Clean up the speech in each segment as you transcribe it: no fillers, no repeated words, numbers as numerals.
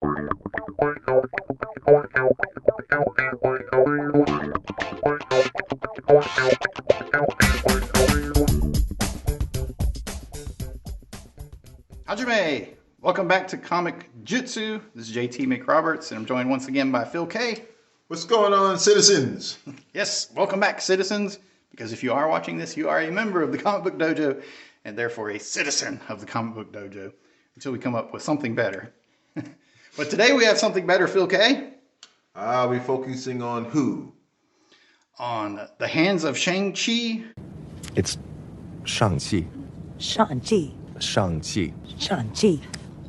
Hajime! Welcome back to Comic-Jutsu. This is JT McRoberts, and I'm joined once again by Phil K. What's going on, citizens? Yes, welcome back, citizens, because if you are watching this, you are a member of the Comic Book Dojo, and therefore a citizen of the Comic Book Dojo, until we come up with something better. But today we have something better, Phil K. I'll be focusing on who? On the hands of Shang-Chi. It's shahng-CHEE. shahng-CHEE. shahng-CHEE. shahng-CHEE.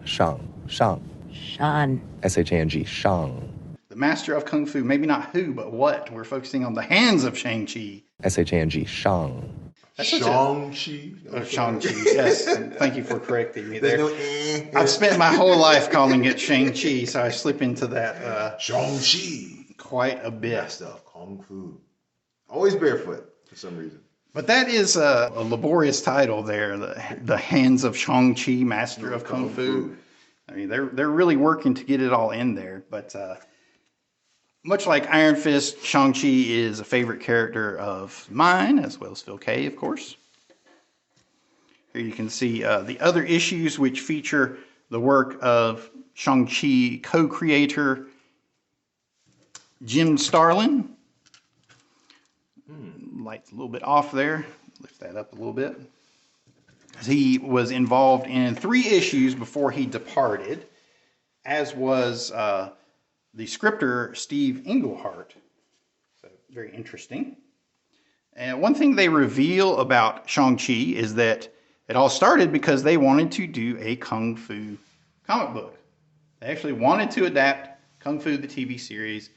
Shang. Shan. S-H-A-N-G. Shang. The master of Kung Fu. Maybe not who, but what. We're focusing on the hands of Shang-Chi. S-H-A-N-G. Shang. Shang-CHEE. Shang-Chi, yes. Thank you for correcting me there. No I've spent my whole life calling it Shang-Chi, so I slip into that Shang-CHIE. quite a bit. That stuff, Kung Fu. Always barefoot for some reason. But that is a laborious title there, the hands of Shang-Chi, master of Kung Fu. I mean, they're really working to get it all in there. But much like Iron Fist, Shang-Chi is a favorite character of mine, as well as Phil K, of course. Here you can see the other issues which feature the work of Shang-Chi co-creator Jim Starlin. Light's a little bit off there. Lift that up a little bit. He was involved in 3 issues before he departed, as was the scripter Steve Englehart. So very interesting. And one thing they reveal about Shang-Chi is that it all started because they wanted to do a Kung Fu comic book. They actually wanted to adapt Kung Fu, the TV series,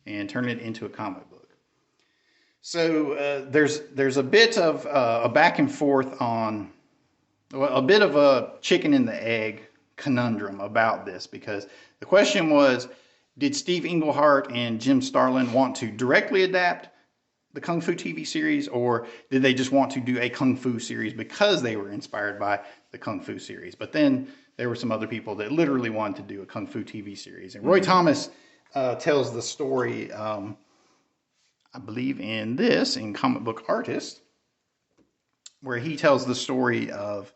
and turn it into a comic book. So there's a bit of a back and forth on, a bit of a chicken and the egg conundrum about this, because the question was, did Steve Englehart and Jim Starlin want to directly adapt the Kung Fu TV series, or did they just want to do a Kung Fu series because they were inspired by the Kung Fu series? But then there were some other people that literally wanted to do a Kung Fu TV series. And Roy Thomas tells the story, I believe in Comic Book Artist, where he tells the story of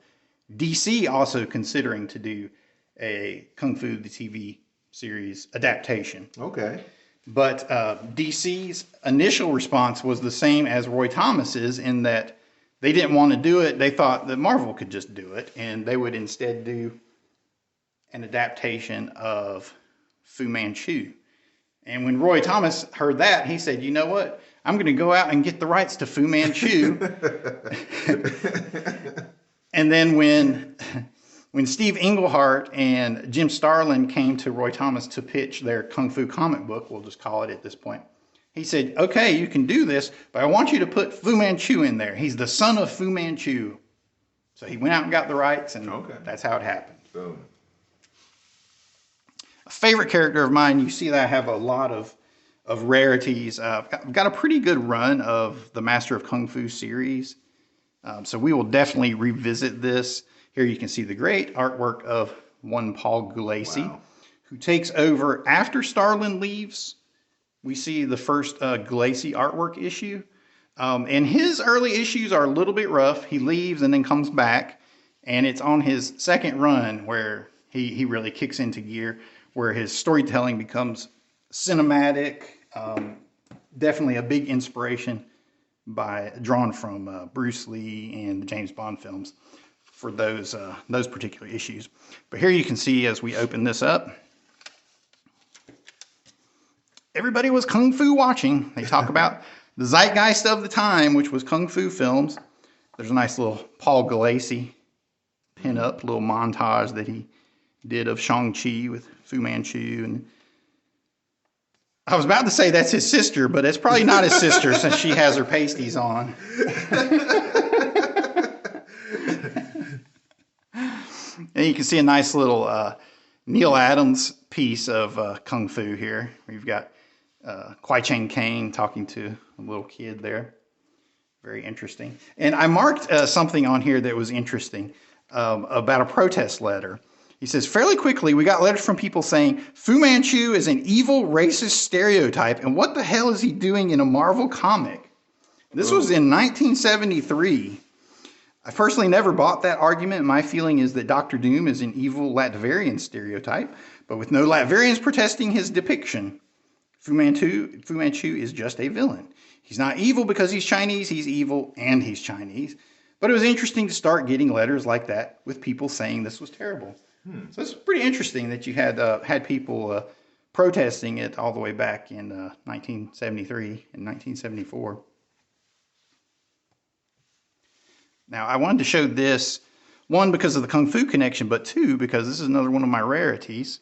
DC also considering to do a Kung Fu the TV series adaptation. Okay. But DC's initial response was the same as Roy Thomas's, in that they didn't want to do it. They thought that Marvel could just do it, and they would instead do an adaptation of Fu Manchu. And when Roy Thomas heard that, he said, you know what? I'm going to go out and get the rights to Fu Manchu. And then when Steve Englehart and Jim Starlin came to Roy Thomas to pitch their Kung Fu comic book, we'll just call it at this point, he said, okay, you can do this, but I want you to put Fu Manchu in there. He's the son of Fu Manchu. So he went out and got the rights, and that's how it happened. Boom. A favorite character of mine, you see that I have a lot of rarities. I've got a pretty good run of the Master of Kung Fu series. So we will definitely revisit this. Here you can see the great artwork of one Paul Gulacy, who takes over after Starlin leaves. We see the first Gulacy artwork issue. And his early issues are a little bit rough. He leaves and then comes back. And it's on his second run where he really kicks into gear, where his storytelling becomes cinematic. Definitely a big inspiration drawn from Bruce Lee and the James Bond films for those particular issues. But here you can see, as we open this up, everybody was Kung Fu watching. They talk about the zeitgeist of the time, which was Kung Fu films. There's a nice little Paul Gulacy pin-up little montage that he did of Shang-Chi with Fu Manchu. And I was about to say that's his sister, but it's probably not his sister since she has her pasties on. And you can see a nice little Neil Adams piece of Kung Fu here. We've got Kwai Chang Caine talking to a little kid there. Very interesting. And I marked something on here that was interesting about a protest letter. He says, fairly quickly, we got letters from people saying, Fu Manchu is an evil, racist stereotype, and what the hell is he doing in a Marvel comic? This was in 1973. I personally never bought that argument. My feeling is that Doctor Doom is an evil Latverian stereotype, but with no Latvians protesting his depiction. Fu Manchu is just a villain. He's not evil because he's Chinese, he's evil and he's Chinese. But it was interesting to start getting letters like that with people saying this was terrible. So it's pretty interesting that you had people protesting it all the way back in 1973 and 1974. Now, I wanted to show this, one, because of the Kung Fu connection, but two, because this is another one of my rarities.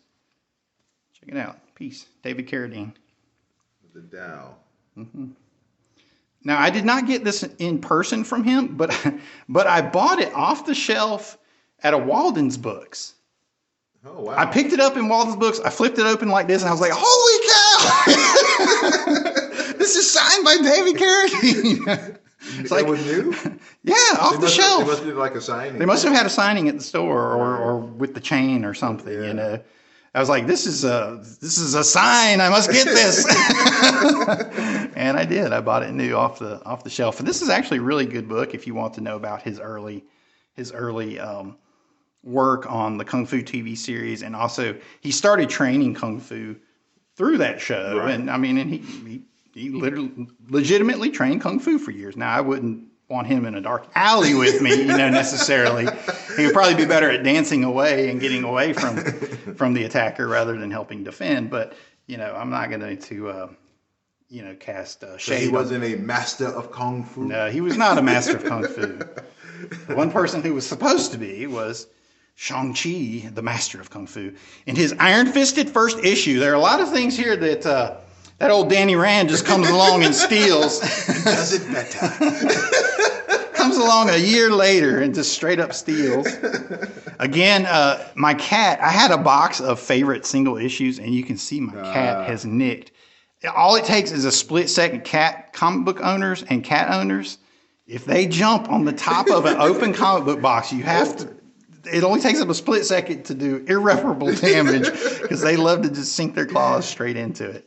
Check it out. Peace. David Carradine. The Tao. Now, I did not get this in person from him, but I bought it off the shelf at a Walden's Books. Oh, wow. I picked it up in Walden's Books. I flipped it open like this, and I was like, holy cow! This is signed by David Carradine. It's like, it was new? Yeah, off the shelf. They must have like a signing. They must have had a signing at the store or with the chain or something, you know. I was like, this is a sign. I must get this. And I did. I bought it new off the shelf. And this is actually a really good book if you want to know about his early work on the Kung Fu TV series, and also he started training Kung Fu through that show. Right. And I mean, and he literally legitimately trained Kung Fu for years. Now, I wouldn't want him in a dark alley with me, necessarily. He would probably be better at dancing away and getting away from the attacker rather than helping defend. But, I'm not going to cast shade. He wasn't a master of Kung Fu? No, he was not a master of Kung Fu. The one person who was supposed to be was Shang-CHEE, the master of Kung Fu. In his iron-fisted first issue, there are a lot of things here that that old Danny Rand just comes along and steals. Does it better. Comes along a year later and just straight up steals. Again, my cat, I had a box of favorite single issues, and you can see my cat has nicked. All it takes is a split second. Comic book owners and cat owners, if they jump on the top of an open comic book box, you have to. It only takes them a split second to do irreparable damage because they love to just sink their claws straight into it.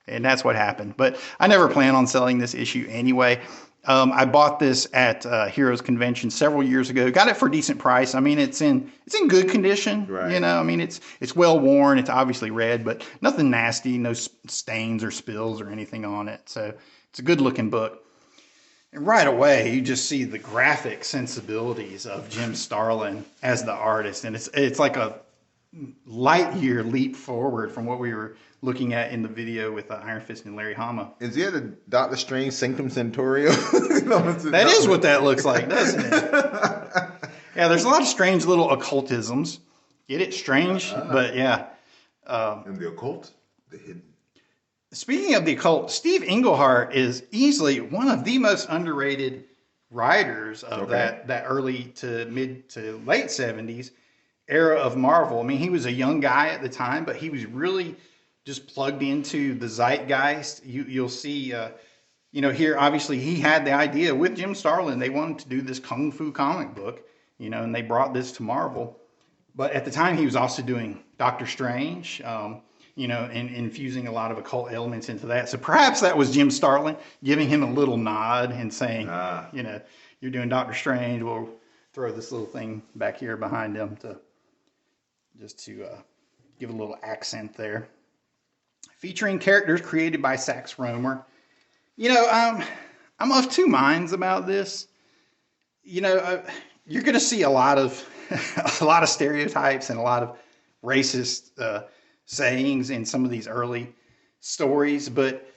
And that's what happened. But I never plan on selling this issue anyway. I bought this at Heroes Convention several years ago. Got it for a decent price. I mean, it's in good condition. Right. I mean, it's well worn. It's obviously red, but nothing nasty, no stains or spills or anything on it. So it's a good looking book. And right away, you just see the graphic sensibilities of Jim Starlin as the artist, and it's like a light year leap forward from what we were looking at in the video with Iron Fist and Larry Hama. Is he the Doctor Strange Sanctum Sanctorio? That is what that looks like, doesn't it? Yeah, there's a lot of strange little occultisms. Get it? Strange, but yeah. And the occult, the hidden. Speaking of the occult, Steve Englehart is easily one of the most underrated writers of that early to mid to late 70s era of Marvel. I mean, he was a young guy at the time, but he was really just plugged into the zeitgeist. You'll see, here, obviously, he had the idea with Jim Starlin. They wanted to do this Kung Fu comic book, and they brought this to Marvel. But at the time, he was also doing Doctor Strange, and infusing a lot of occult elements into that. So perhaps that was Jim Starlin giving him a little nod and saying, you're doing Doctor Strange. We'll throw this little thing back here behind him to give a little accent there. Featuring characters created by Sax Rohmer. I'm of two minds about this. You're going to see a lot of stereotypes and a lot of racist sayings in some of these early stories, but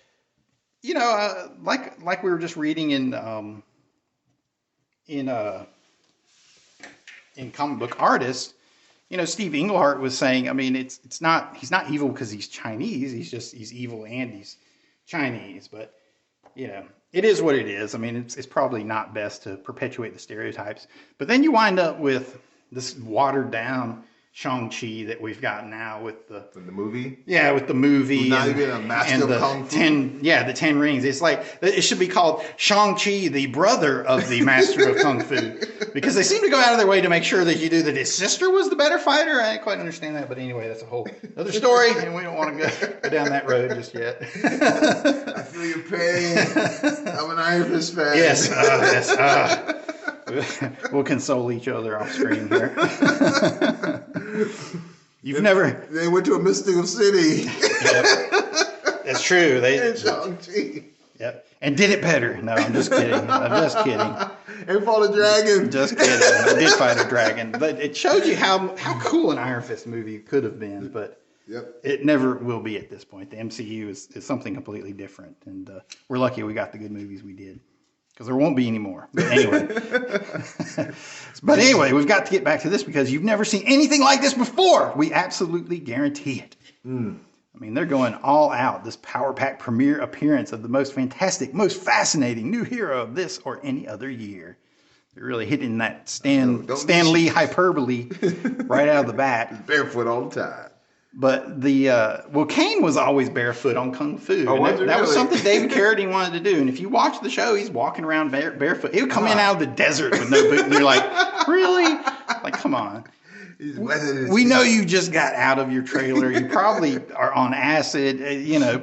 like we were just reading in Comic Book Artist, Steve Englehart was saying, I mean, he's not evil because he's Chinese. He's evil and he's Chinese. But it is what it is. I mean, it's probably not best to perpetuate the stereotypes. But then you wind up with this watered down Shang-CHEE that we've got now with the From the movie? yeah, with the movie. Not even a master of kung fu. The 10 rings. It's like, it should be called Shang-CHI, the brother of the master of kung fu. Because they seem to go out of their way to make sure that you do that his sister was the better fighter. I didn't quite understand that, but anyway, that's a whole other story, and we don't want to go down that road just yet. I feel your pain. I'm an Iron Fist fan. Yes, we'll console each other off screen here. They went to a mystical city. Yep. That's true. And Shang-Chi. Yep. And did it better. No, I'm just kidding. And fought a dragon. Just kidding. I did fight a dragon. But it shows you how cool an Iron Fist movie could have been, but it never will be at this point. The MCU is something completely different. And we're lucky we got the good movies we did. Because there won't be any more. But anyway. We've got to get back to this because you've never seen anything like this before. We absolutely guarantee it. I mean, they're going all out. This Power Pack premiere appearance of the most fantastic, most fascinating new hero of this or any other year. They're really hitting that Stan Lee hyperbole right out of the bat. Barefoot all the time. But Kane was always barefoot on Kung Fu. Oh, that was something David Carradine wanted to do. And if you watch the show, he's walking around barefoot. He would come in out of the desert with no boot. And you're like, really? Like, come on. We know you just got out of your trailer. You probably are on acid.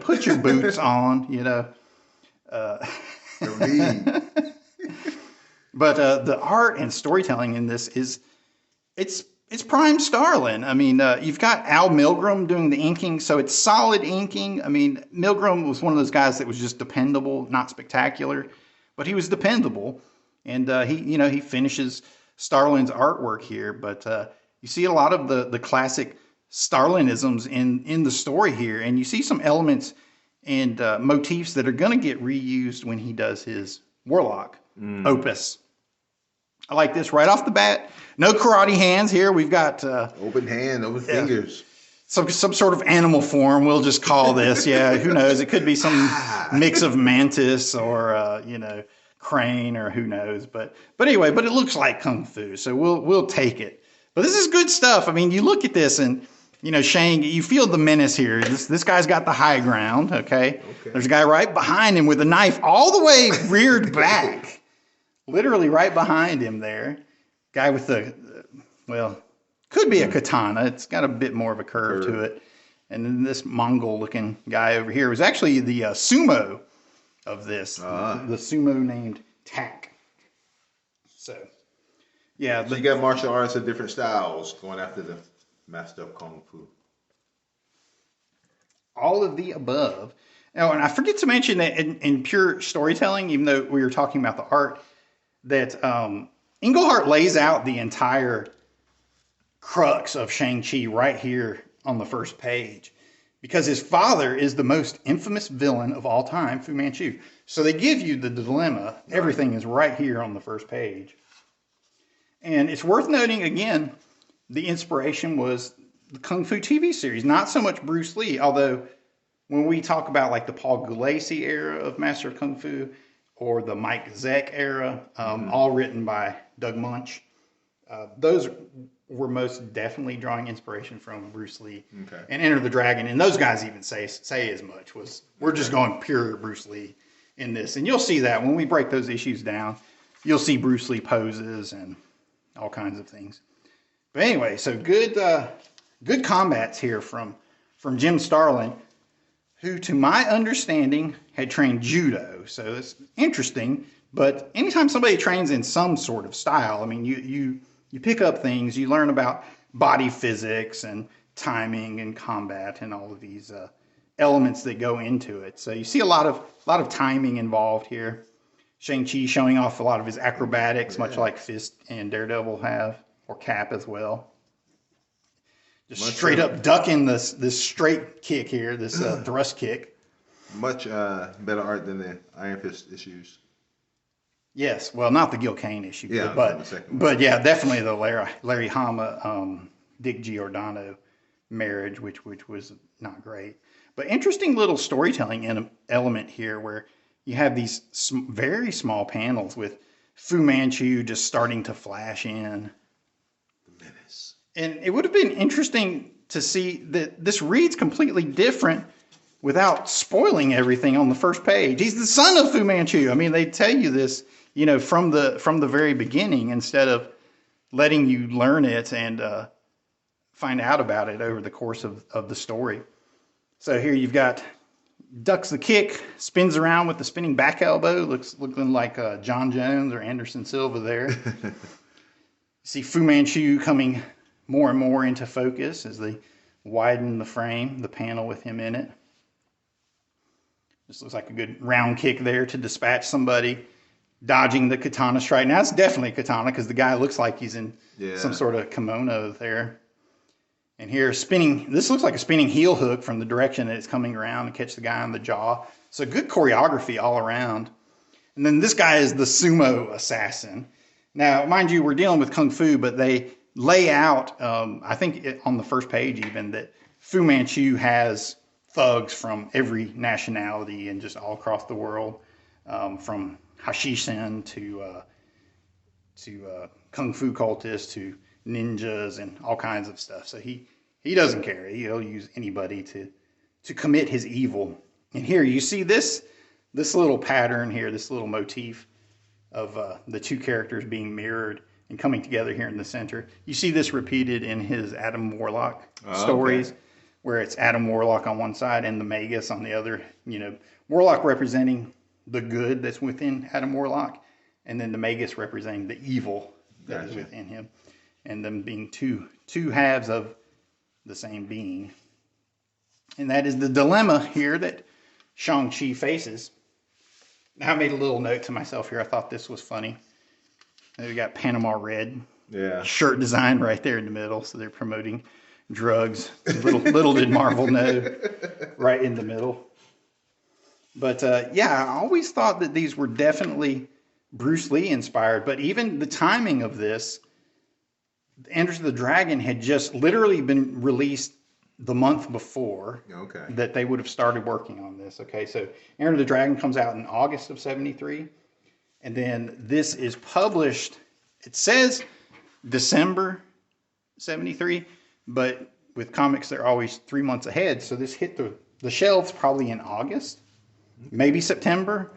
Put your boots on, But the art and storytelling in this it's prime Starlin. I mean, you've got Al Milgrom doing the inking, so it's solid inking. I mean, Milgrom was one of those guys that was just dependable, not spectacular, but he was dependable. And he finishes Starlin's artwork here. But you see a lot of the classic Starlinisms in the story here, and you see some elements and motifs that are going to get reused when he does his Warlock opus. I like this right off the bat. No karate hands here. We've got open hand, open fingers. Some sort of animal form. We'll just call this. Yeah, who knows? It could be some mix of mantis or crane or who knows. But anyway, it looks like kung fu, so we'll take it. But this is good stuff. I mean, you look at this and Shang, you feel the menace here. This guy's got the high ground. Okay. There's a guy right behind him with a knife all the way reared back. Literally right behind him there. Guy with could be a katana. It's got a bit more of a curve to it. And then this Mongol-looking guy over here was actually the sumo of this. The sumo named Tak. So, yeah. So you got martial arts of different styles going after the master of kung fu. All of the above. Oh, and I forget to mention that in pure storytelling, even though we were talking about the art, that Englehart lays out the entire crux of Shang-Chi right here on the first page, because his father is the most infamous villain of all time, Fu Manchu. So they give you the dilemma. Everything is right here on the first page. And it's worth noting, again, the inspiration was the Kung Fu TV series, not so much Bruce Lee, although when we talk about like the Paul Gulacy era of Master of Kung Fu, or the Mike Zeck era, all written by Doug Munch. Those were most definitely drawing inspiration from Bruce Lee and Enter the Dragon. And those guys even say as much. We're just going pure Bruce Lee in this. And you'll see that when we break those issues down. You'll see Bruce Lee poses and all kinds of things. But anyway, so good combats here from Jim Starlin, who, to my understanding, had trained judo. So it's interesting. But anytime somebody trains in some sort of style, I mean, you pick up things, you learn about body physics and timing and combat and all of these elements that go into it. So you see a lot of timing involved here. Shang-Chi showing off a lot of his acrobatics, much like Fist and Daredevil have, or Cap as well. Just straight up ducking this straight kick here, this thrust kick. Much better art than the Iron Fist issues. Yes, well, not the Gil Kane issue, but yeah, definitely the Larry Hama, Dick Giordano marriage, which was not great. But interesting little storytelling element here, where you have these very small panels with Fu Manchu just starting to flash in. The menace. And it would have been interesting to see that this reads completely different without spoiling everything on the first page. He's the son of Fu Manchu. I mean, they tell you this, from the very beginning instead of letting you learn it and find out about it over the course of the story. So here you've got ducks the kick, spins around with the spinning back elbow, looking like John Jones or Anderson Silva there. You see Fu Manchu coming more and more into focus as they widen the frame, the panel with him in it. This looks like a good round kick there to dispatch somebody, dodging the katana strike. Now it's definitely a katana because the guy looks like he's in some sort of kimono there. And here spinning, this looks like a spinning heel hook from the direction that it's coming around to catch the guy on the jaw. So good choreography all around. And then this guy is the sumo assassin. Now, mind you, we're dealing with Kung Fu, but they lay out, I think on the first page even, that Fu Manchu has thugs from every nationality and just all across the world, from Hashishin to Kung Fu cultists to ninjas and all kinds of stuff. So he doesn't care. He'll use anybody to commit his evil. And here you see this little pattern here, this little motif of the two characters being mirrored and coming together here in the center. You see this repeated in his Adam Warlock stories, where it's Adam Warlock on one side and the Magus on the other. Warlock representing the good that's within Adam Warlock, and then the Magus representing the evil that is within him, and them being two halves of the same being. And that is the dilemma here that Shang-Chi faces. Now I made a little note to myself here. I thought this was funny. We got Panama Red shirt design right there in the middle, so they're promoting drugs. Little did Marvel know, right in the middle. But I always thought that these were definitely Bruce Lee inspired. But even the timing of this, Enter the Dragon had just literally been released the month before that they would have started working on this. Okay, so Enter the Dragon comes out in August of '73. And then this is published, it says December '73, but with comics, they're always 3 months ahead. So this hit the shelves probably in August, maybe September.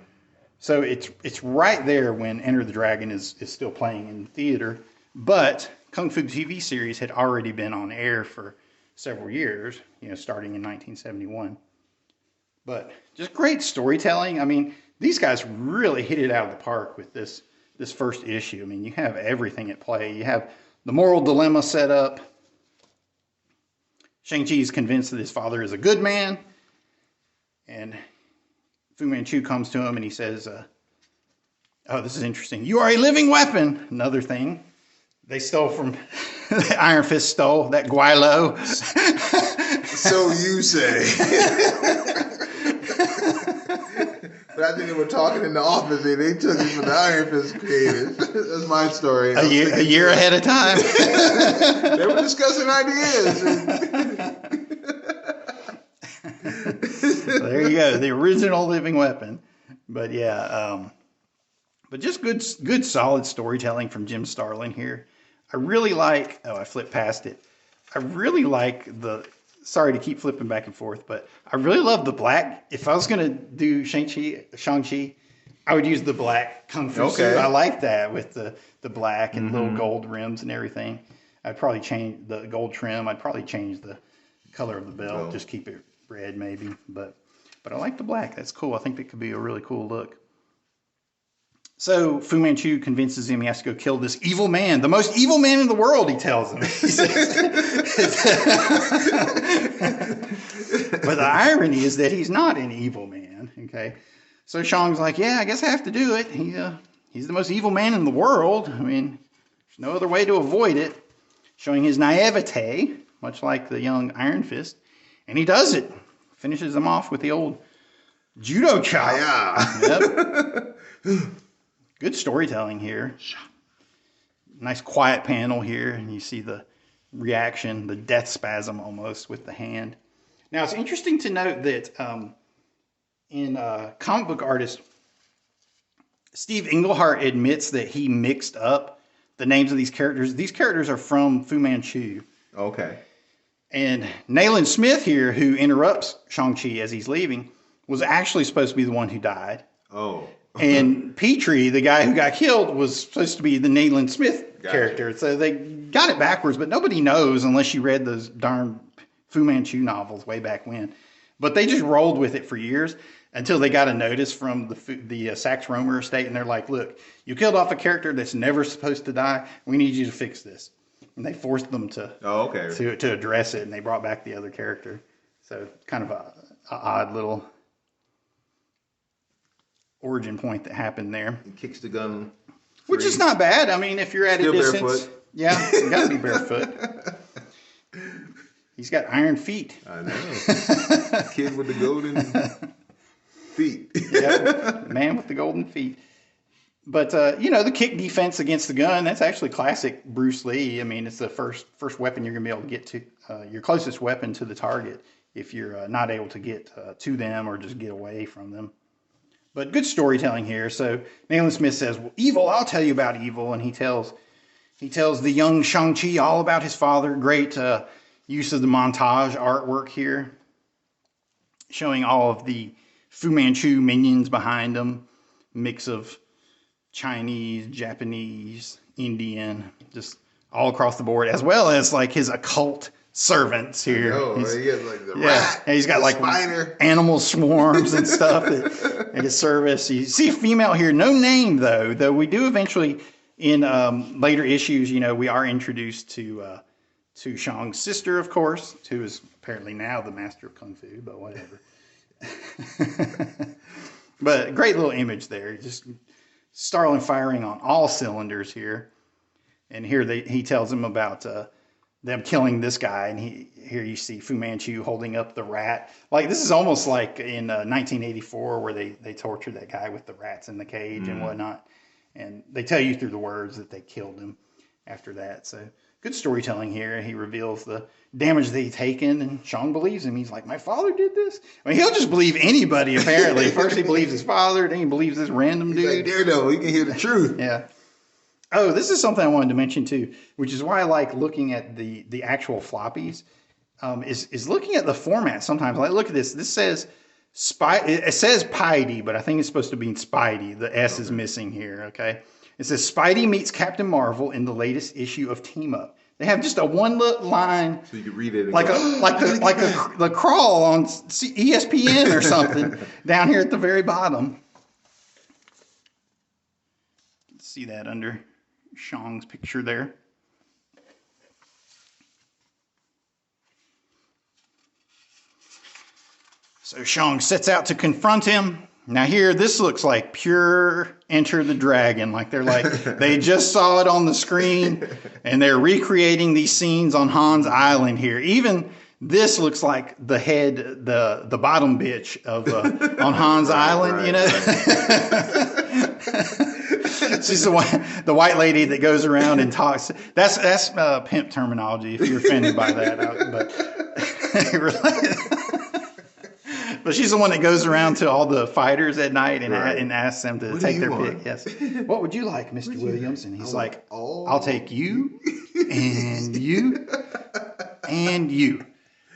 So it's right there when Enter the Dragon is still playing in theater. But Kung Fu TV series had already been on air for several years, starting in 1971. But just great storytelling. I mean, these guys really hit it out of the park with this first issue. I mean, you have everything at play. You have the moral dilemma set up. Shang-Chi is convinced that his father is a good man. And Fu Manchu comes to him and he says, this is interesting. You are a living weapon. Another thing they stole from Iron Fist stole, that Guaylo. So you say. But I think they were talking in the office and they took it from the Iron Fist creators. That's my story. A year ahead of time. They were discussing ideas. There you go. The original living weapon. But but just good solid storytelling from Jim Starlin here. I really like, I flipped past it. I really like sorry to keep flipping back and forth, but I really love the black. If I was going to do Shang-Chi, I would use the black Kung Fu suit. I like that with the black and little gold rims and everything. I'd probably change the gold trim. I'd probably change the color of the belt, just keep it red maybe. But I like the black. That's cool. I think that could be a really cool look. So Fu Manchu convinces him he has to go kill this evil man, the most evil man in the world, he tells him. But the irony is that he's not an evil man, okay? So Shang's like, yeah, I guess I have to do it. He's the most evil man in the world. I mean, there's no other way to avoid it. Showing his naivete, much like the young Iron Fist. And he does it. Finishes him off with the old judo chop. Yep. Good storytelling here. Nice quiet panel here, and you see the reaction, the death spasm almost with the hand. Now, it's interesting to note that in comic book artist, Steve Englehart admits that he mixed up the names of these characters. These characters are from Fu Manchu. Okay. And Nayland Smith here, who interrupts Shang-Chi as he's leaving, was actually supposed to be the one who died. Oh. And Petrie, the guy who got killed, was supposed to be the Nayland Smith Gotcha. character. So they got it backwards, but nobody knows unless you read those darn Fu Manchu novels way back when. But they just rolled with it for years until they got a notice from the Saxe Romer estate, and they're like, look, you killed off a character that's never supposed to die. We need you to fix this. And they forced them to address it, and they brought back the other character. So kind of a odd little origin point that happened there. He kicks the gun. Which is not bad. I mean, if you're at a distance. Barefoot. Yeah, you got to be barefoot. He's got iron feet. I know. Kid with the golden feet. Yep, man with the golden feet. But, the kick defense against the gun, that's actually classic Bruce Lee. I mean, it's the first weapon you're going to be able to get to, your closest weapon to the target if you're not able to get to them or just get away from them. But good storytelling here. So Nayland Smith says, well, evil, I'll tell you about evil. And he tells the young Shang-Chi all about his father. Great use of the montage artwork here, showing all of the Fu Manchu minions behind him, mix of Chinese, Japanese, Indian, just all across the board, as well as like his occult servants here. He has like the rat, and he's got like spider, animal swarms and stuff at his service. You see a female here, no name though we do eventually in later issues. We are introduced to Shang's sister, of course, who is apparently now the master of kung fu, but whatever. But great little image there. Just Starlin firing on all cylinders here. And here he tells him about them killing this guy. And here you see Fu Manchu holding up the rat. Like, this is almost like in 1984 where they tortured that guy with the rats in the cage and whatnot. And they tell you through the words that they killed him after that. So good storytelling here. He reveals the damage that he's taken, and Shang believes him. He's like, my father did this? I mean, he'll just believe anybody, apparently. First he believes his father, then he believes this random dude. Like Daredevil, he can hear the truth. Yeah. Oh, this is something I wanted to mention too, which is why I like looking at the actual floppies, is looking at the format sometimes. Like, look at this. This says it says Spidey, but I think it's supposed to be Spidey. The S is missing here, okay? It says Spidey meets Captain Marvel in the latest issue of Team Up. They have just a one line, so you can read it like the crawl on ESPN or something down here at the very bottom. See that under Shang's picture there. So Shang sets out to confront him. Now here, this looks like pure Enter the Dragon. Like they just saw it on the screen and they're recreating these scenes on Han's Island here. Even this looks like the head, the bottom bitch of on Han's Island, She's the white lady that goes around and talks. That's pimp terminology if you're offended by that. But she's the one that goes around to all the fighters at night and asks them to take their pick. Yes. What would you like, Mr. Williams? And he's like, I'll take you and you and you.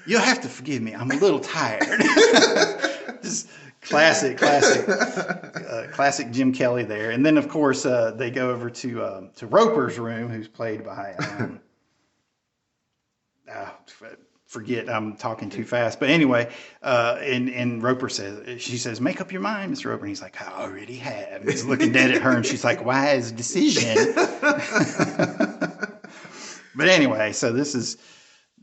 You'll have to forgive me. I'm a little tired. Just classic Jim Kelly there. And then, of course, they go over to Roper's room, who's played by... forget, I'm talking too fast. But anyway, and Roper she says, make up your mind, Mr. Roper. And he's like, I already have. And he's looking dead at her, and she's like, wise decision. But anyway, so this is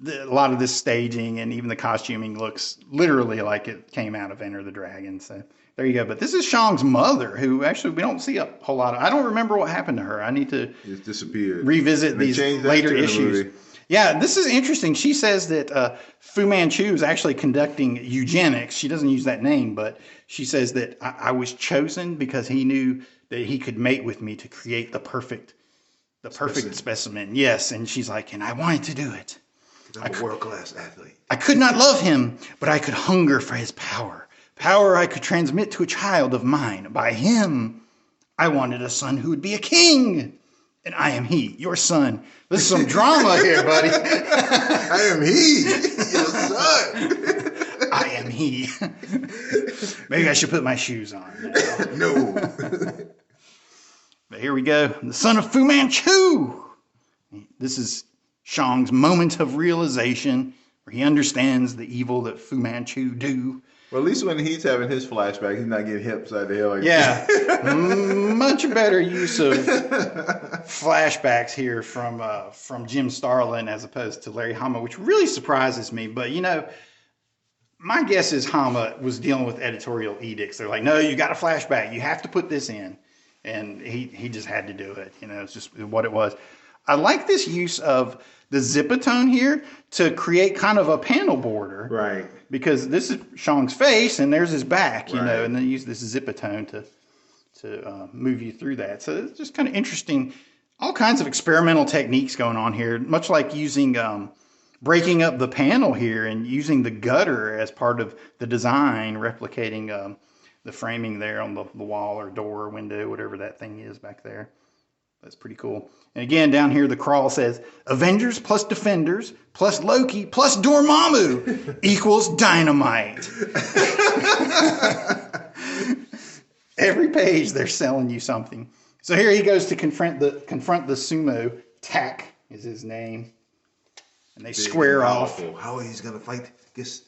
a lot of this staging and even the costuming looks literally like it came out of Enter the Dragon. So there you go. But this is Shang's mother, who actually we don't see a whole lot of. I don't remember what happened to her. I need to revisit these later issues. Yeah, this is interesting. She says that Fu Manchu is actually conducting eugenics. She doesn't use that name, but she says that I was chosen because he knew that he could mate with me to create the perfect specimen. Yes, and she's like, and I wanted to do it. I'm a world-class athlete. I could not love him, but I could hunger for his power. Power I could transmit to a child of mine. By him, I wanted a son who would be a king. and I am he, your son. There's some drama here, buddy. I am he, your son. I am he. Maybe I should put my shoes on now. No. But here we go. The son of Fu Manchu. This is Shang's moment of realization where he understands the evil that Fu Manchu do. Well, at least when he's having his flashback, he's not getting hit upside the head like Yeah. Much better use of flashbacks here from Jim Starlin as opposed to Larry Hama, which really surprises me. But, you know, my guess is Hama was dealing with editorial edicts. They're like, no, you got a flashback. You have to put this in. And he just had to do it. You know, it's just what it was. I like this use of the zipatone here to create kind of a panel border. Right. Because this is Shang's face and there's his back, you Right. know, and then use this zipatone to move you through that. So it's just kind of interesting. All kinds of experimental techniques going on here, much like using breaking up the panel here and using the gutter as part of the design, replicating the framing there on the wall or door or window, whatever that thing is back there. That's pretty cool. And again, down here, the crawl says, Avengers plus Defenders plus Loki plus Dormammu equals dynamite. Every page, they're selling you something. So here he goes to confront the sumo. Tak is his name. And they square off. How he's going to fight against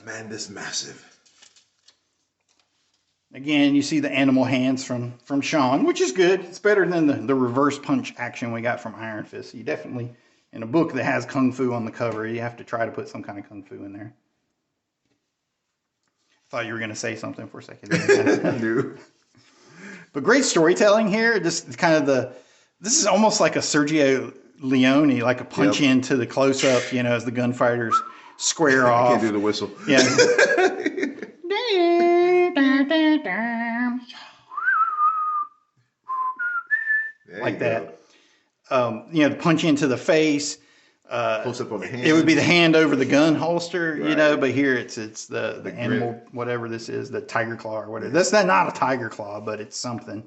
a man this massive. Again, you see the animal hands from Shang, which is good. It's better than the reverse punch action we got from Iron Fist. You definitely, in a book that has Kung Fu on the cover, you have to try to put some kind of Kung Fu in there. I thought you were going to say something for a second. Dude. But great storytelling here. This is almost like a Sergio Leone, like a punch into the close-up, you know, as the gunfighters square off. I can't do the whistle. Yeah. Like that. You know, the punch into the face. Close up on the hand. It would be the hand over the gun holster, you Right. know, but here it's the animal, grip. whatever this is, the tiger claw or whatever. That's not a tiger claw, but it's something.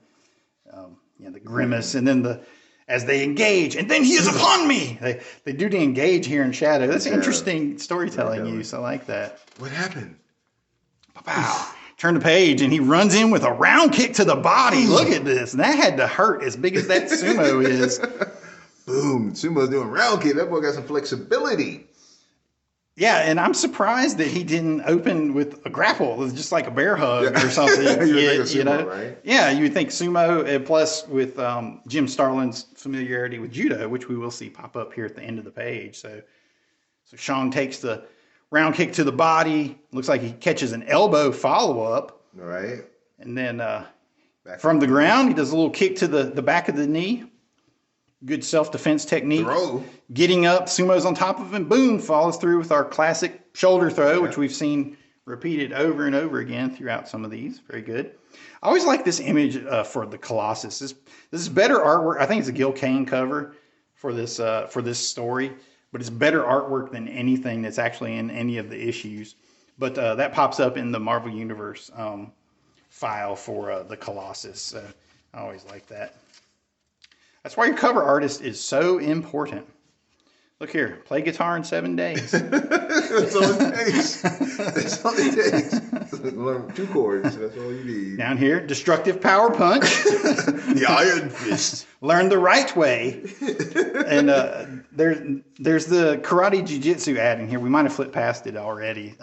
You know, the grimace, and then as they engage, and then he is upon me. They do the engage here in shadow. That's interesting storytelling use. I like that. What happened? Pow. Turn the page, and he runs in with a round kick to the body. Look at this. And that had to hurt as big as that sumo is. Boom. Sumo's doing round kick. That boy got some flexibility. Yeah, and I'm surprised that he didn't open with a grapple. It was just like a bear hug or something. You would think of sumo, right? Yeah, you would think sumo, and plus with Jim Starlin's familiarity with judo, which we will see pop up here at the end of the page. So Shang takes the round kick to the body. Looks like he catches an elbow follow-up. All right. And then from the ground, he does a little kick to the back of the knee. Good self-defense technique. Throw. Getting up, sumo's on top of him, boom, follows through with our classic shoulder throw, which we've seen repeated over and over again throughout some of these. Very good. I always like this image for the Colossus. This is better artwork. I think it's a Gil Kane cover for this story, but it's better artwork than anything that's actually in any of the issues. But that pops up in the Marvel Universe file for the Colossus. So I always like that. That's why your cover artist is so important. Look here, play guitar in 7 days. That's all it takes. That's all it takes. Learn 2 chords. That's all you need. Down here, destructive power punch. The Iron Fist. Learn the right way. And there's the karate jiu-jitsu ad in here. We might have flipped past it already.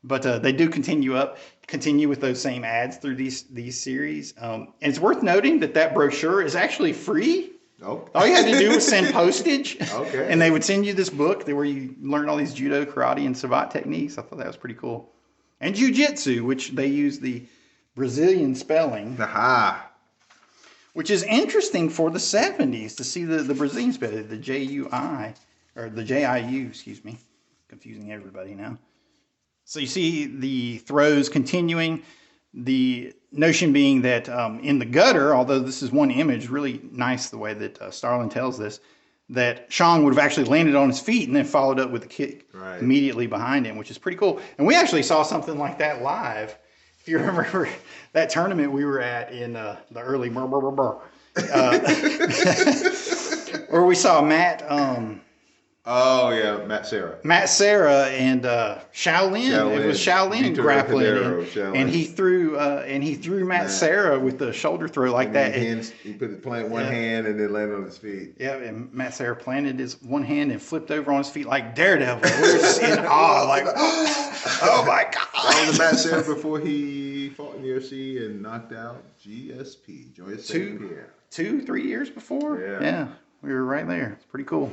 But they do continue with those same ads through these series. And it's worth noting that brochure is actually free. Oh. All you had to do was send postage. Okay. And they would send you this book where you learn all these judo, karate, and savate techniques. I thought that was pretty cool. And jiu-jitsu, which they use the Brazilian spelling. Aha. Which is interesting for the 70s to see the Brazilian spelling, the J-U-I, or the J-I-U, excuse me. Confusing everybody now. So you see the throws continuing. The notion being that in the gutter, although this is one image, really nice the way that Starlin tells this, that Shang would have actually landed on his feet and then followed up with a kick immediately behind him, which is pretty cool. And we actually saw something like that live. If you remember that tournament we were at in the early Or we saw Matt. Oh yeah, Matt Serra. Matt Serra and Shaolin. It was Shaolin Vito grappling, Cadero, and he threw Matt Serra with the shoulder throw like that. He planted one hand and then landed on his feet. Yeah, and Matt Serra planted his one hand and flipped over on his feet like Daredevil. We were just in awe, like, oh my god! That was Matt Serra before he fought in the UFC and knocked out GSP, Joyce St. Pierre. 2-3 years before. Yeah, we were right there. It's pretty cool.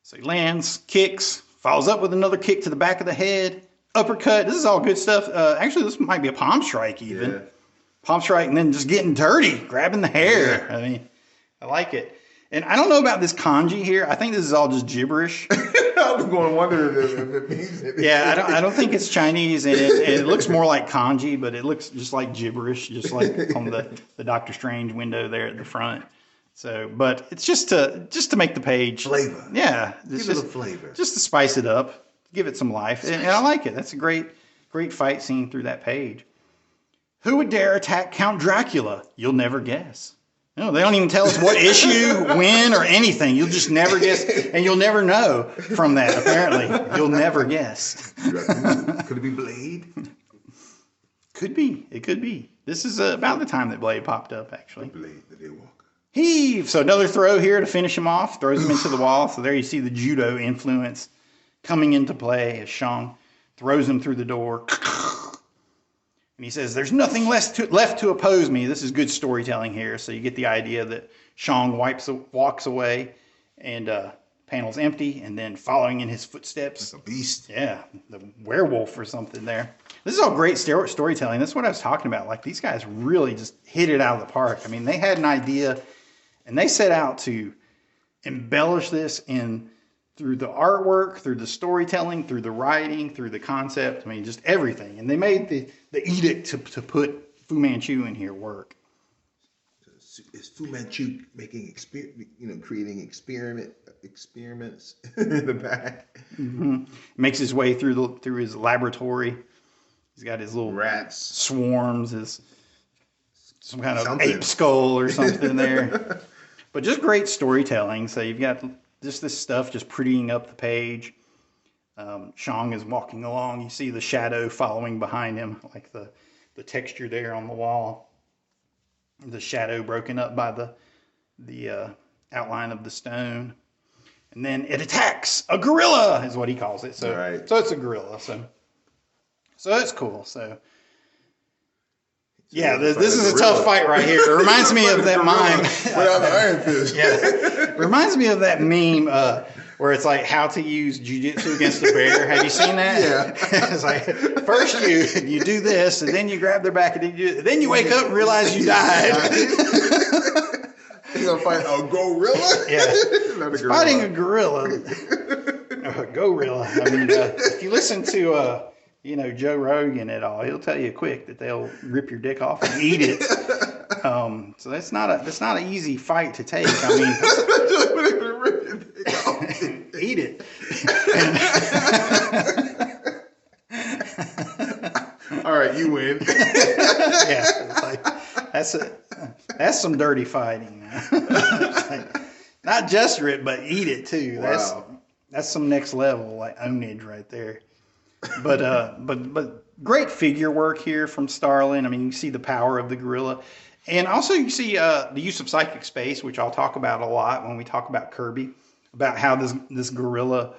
So he lands, kicks, follows up with another kick to the back of the head, uppercut. This is all good stuff. Actually, this might be a palm strike even. Yeah. Palm strike and then just getting dirty, grabbing the hair. Yeah. I mean, I like it. And I don't know about this kanji here. I think this is all just gibberish. I was going to wonder if it means anything. Yeah, I don't think it's Chinese, and it looks more like kanji, but it looks just like gibberish, just like on the Doctor Strange window there at the front. So, but it's just to make the page flavor. Yeah, give it a flavor, just to spice it up, give it some life, and I like it. That's a great fight scene through that page. Who would dare attack Count Dracula? You'll never guess. No, they don't even tell us what issue, when, or anything. You'll just never guess, and you'll never know from that. Apparently, you'll never guess. Could it be Blade? Could be. It could be. This is about the time that Blade popped up, actually. Blade, the Daywalker. Heave. So another throw here to finish him off. Throws him into the wall. So there you see the judo influence coming into play as Shang throws him through the door. And he says, there's nothing left to oppose me. This is good storytelling here. So you get the idea that Shang walks away and panel's empty. And then following in his footsteps. Like a beast. Yeah, the werewolf or something there. This is all great storytelling. That's what I was talking about. Like, these guys really just hit it out of the park. I mean, they had an idea. And they set out to embellish this through the artwork, through the storytelling, through the writing, through the concept. I mean, just everything. And they made the edict to put Fu Manchu in here work. Is Fu Manchu making creating experiments in the back? Mm-hmm. Makes his way through his laboratory. He's got his little rats swarms, some kind of ape skull or something there. But just great storytelling. So you've got just this stuff just prettying up the page. Shang is walking along. You see the shadow following behind him, like the texture there on the wall. The shadow broken up by the outline of the stone. And then it attacks. A gorilla is what he calls it. So, right. So it's a gorilla. So it's cool. So yeah, this is a tough fight right here. It reminds me of that mime. Without the Iron Fist. Yeah, it reminds me of that meme where it's like how to use jiu-jitsu against a bear. Have you seen that? Yeah. It's like first you do this, and then you grab their back, and then you wake up and realize you died. He's gonna fight a gorilla. Yeah, Not a gorilla. Fighting a gorilla. Gorilla. I mean, if you listen to Joe Rogan at all, he'll tell you quick that they'll rip your dick off and eat it. So that's not an easy fight to take. I mean, eat it. All right, you win. Yeah, it's like, that's some dirty fighting. Like, not just rip, but eat it too. Wow. That's some next level, like ownage right there. But great figure work here from Starlin. I mean, you see the power of the gorilla. And also you see the use of psychic space, which I'll talk about a lot when we talk about Kirby, about how this gorilla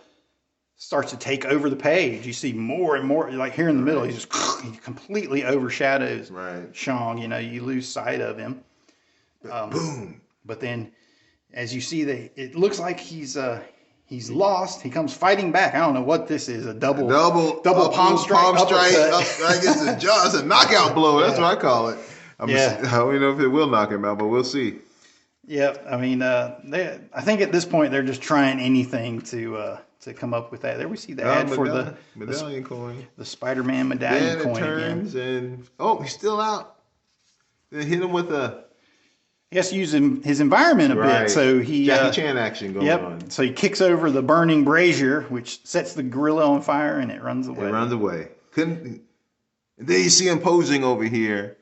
starts to take over the page. You see more and more, like here in the middle, he completely overshadows Shang. You lose sight of him. Boom. But then as you see, it looks like he's lost. He comes fighting back. I don't know what this is. A double palm strike. I guess it's a knockout blow. That's what I call it. I don't know if it will knock him out, but we'll see. Yeah, I mean, I think at this point they're just trying anything to come up with that. There we see the ad for the medallion coin, the Spider-Man medallion coin. Then it turns and he's still out. Then hit him with a. He has to use his environment a bit, so he Jackie Chan action going on. So he kicks over the burning brazier, which sets the gorilla on fire, and it runs away. And then you see him posing over here.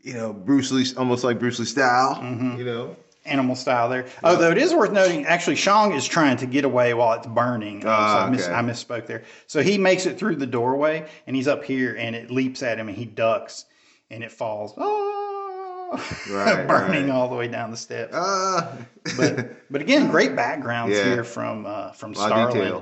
Bruce Lee, almost like Bruce Lee style, Animal style there. Although it is worth noting, actually, Shang is trying to get away while it's burning. I misspoke there. So he makes it through the doorway, and he's up here, and it leaps at him, and he ducks, and it falls. Burning all the way down the steps. But again, great backgrounds here from Starlin.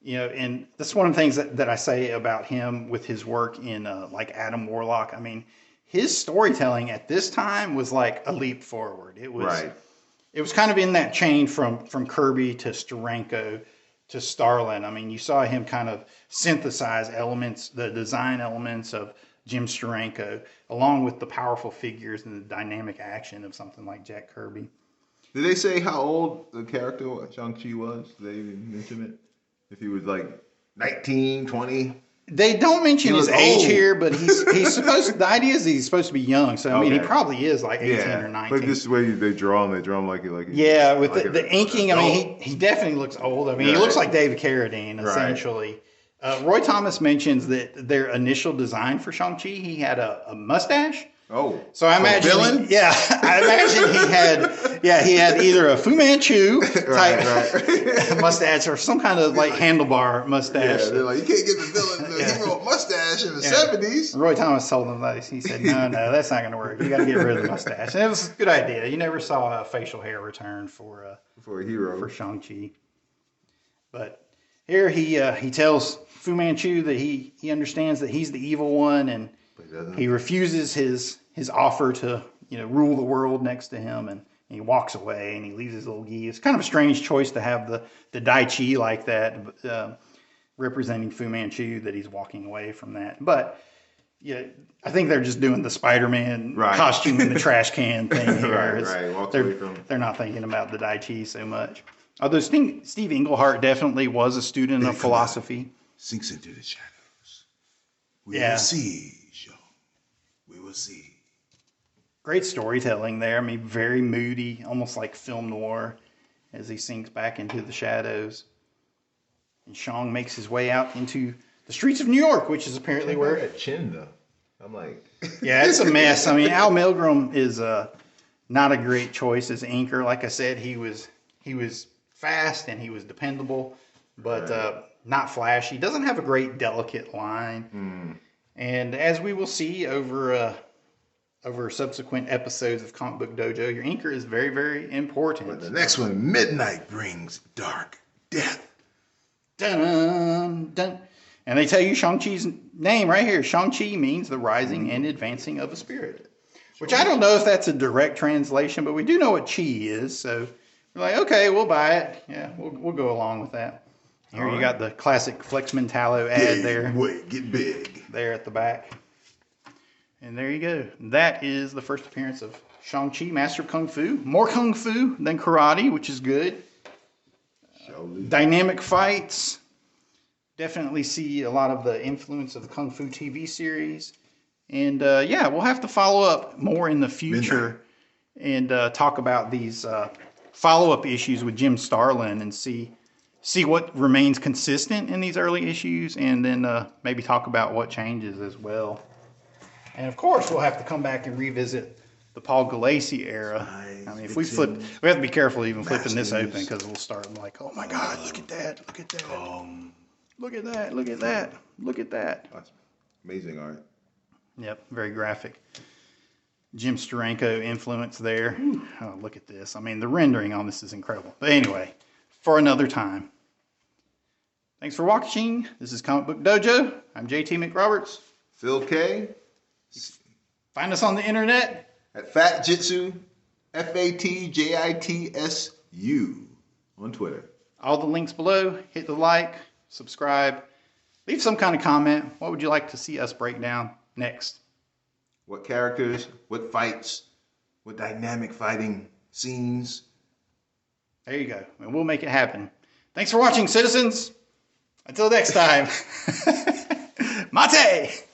And that's one of the things that I say about him with his work in like Adam Warlock. I mean, his storytelling at this time was like a leap forward. It was kind of in that chain from Kirby to Steranko to Starlin. I mean, you saw him kind of synthesize elements, the design elements of Jim Steranko, along with the powerful figures and the dynamic action of something like Jack Kirby. Did they say how old the character Shang-CHEE was? Did they even mention it? If he was like 19, 20? They don't mention his age here, but he's supposed. The idea is he's supposed to be young. So I mean, he probably is like 18 or 19. But this way they draw him like with like the inking. I mean, he definitely looks old. I mean, he looks like David Carradine essentially. Roy Thomas mentions that their initial design for Shang-Chi, he had a mustache. Oh, so I imagine, I imagine he had either a Fu Manchu type mustache or some kind of like handlebar mustache. Yeah, they're like, you can't get the villain hero mustache in the 70s. Roy Thomas told them that. He said, no, that's not going to work. You got to get rid of the mustache. And it was a good idea. You never saw a facial hair return for a hero for Shang-Chi. But here he tells Fu Manchu that he understands that he's the evil one, and he refuses his offer to rule the world next to him, and he walks away and he leaves his little gi. It's kind of a strange choice to have the Dai Chi like that, representing Fu Manchu, that he's walking away from that. But I think they're just doing the Spider-Man costume in the trash can thing here. They're not thinking about the Dai Chi so much. Although Steve Englehart definitely was a student of philosophy. Sinks into the shadows. We will see, Jean. We will see. Great storytelling there. I mean, very moody, almost like film noir, as he sinks back into the shadows. And Shang makes his way out into the streets of New York, which is apparently where... that chin, though. I'm like... Yeah, it's a mess. I mean, Al Milgrom is not a great choice as inker. Like I said, he was fast and he was dependable, but not flashy. Doesn't have a great delicate line. And as we will see over subsequent episodes of Comic Book Dojo, your inker is very, very important. But the next one, midnight brings dark death. Dun, dun. And they tell you Shang-Chi's name right here. Shang-Chi means the rising and advancing of a spirit. Which I don't know if that's a direct translation, but we do know what chi is. So we're like, okay, we'll buy it. Yeah, we'll go along with that. Here you got the classic Flex Mentallo ad there. Get big. There at the back. And there you go. That is the first appearance of Shang-Chi, Master of Kung Fu. More Kung Fu than karate, which is good. Dynamic fights. Definitely see a lot of the influence of the Kung Fu TV series. And we'll have to follow up more in the future and talk about these follow-up issues with Jim Starlin and see what remains consistent in these early issues, and then maybe talk about what changes as well. And of course, we'll have to come back and revisit the Paul Galassi era. I mean, if we flip, we have to be careful even flipping this open, because we'll start like, oh my God, look at that, look at that, look at that, look at that, look at that. That's amazing art. Yep, very graphic. Jim Steranko influence there. Oh, look at this. I mean, the rendering on this is incredible. But anyway, for another time. Thanks for watching. This is Comic Book Dojo. I'm JT McRoberts. Phil K. Find us on the internet at Fatjitsu, FATJITSU on Twitter. All the links below. Hit the like, subscribe, leave some kind of comment. What would you like to see us break down next? What characters, what fights, what dynamic fighting scenes. There you go. And we'll make it happen. Thanks for watching, citizens. Until next time. Mate!